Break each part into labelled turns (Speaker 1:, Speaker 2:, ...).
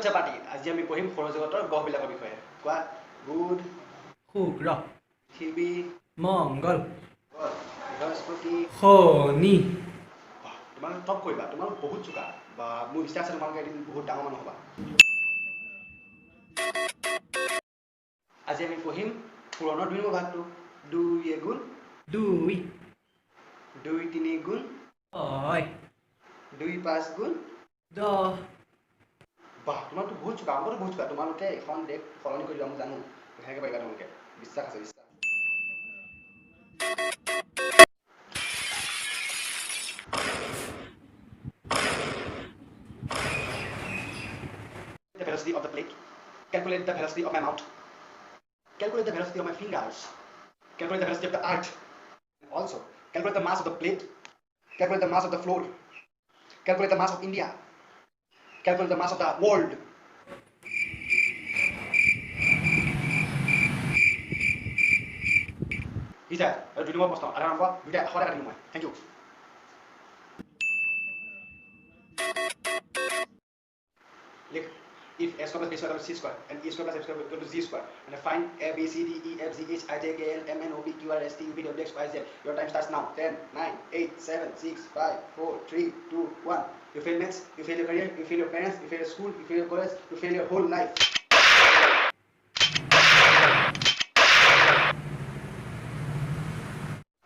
Speaker 1: হৈছে পাতি আজি আমি পঢ়িম সৌৰজগতৰ গ্ৰহবিলাকৰ বিষয়ে কোৱা বুধ
Speaker 2: শুক্ৰ
Speaker 1: পৃথিৱী
Speaker 2: মংগল
Speaker 1: বৃহস্পতি
Speaker 2: শনি
Speaker 1: তোমালোকে টপ কৰিবা তোমালোক বহুত চোকা বা মোৰ বিশ্বাস আছে তোমালোকে এদিন বহুত ডাঙৰ মানুহ হ'বা আজি আমি পঢ়িম পুৰণৰ 2 নম্বৰ ভাগটো 2 গুণ
Speaker 2: 2
Speaker 1: 2 3 গুণ 2 5 গুণ
Speaker 2: 10
Speaker 1: বাহ তোমালোকে বহুত চোকা আমাৰতো বহুত চোকা তোমালোকে এখন দেশ সলনি কৰি দিবা মই জানো কেনেকৈ পাৰিবা তোমালোকে বিশ্বাস আছে বিশ্বাস The velocity of the plate, calculate the velocity of my mouth, calculate the velocity of my fingers, calculate the velocity of the earth, also calculate the mass of the plate, calculate the mass of the floor, calculate the mass of India, calculate the mass of the world. Is that? Do you know what? I don't know. Thank you. Look, if a square plus b square equals c square and e square plus f square equals to z square, and I find a b c d e f g h i j k l m n o p q r s t u v w x y z. Your time starts now. 10, 9, 8, 7, 6, 5, 4, 3, 2, 1. You fail maths, you fail your career, you fail your parents, you fail your school, you fail your college, you fail your whole life.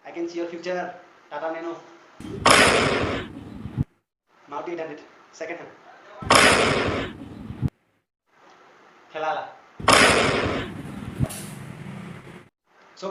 Speaker 1: I can see your future. Tata Nano. Multi-talented. Second hand. Helala. So,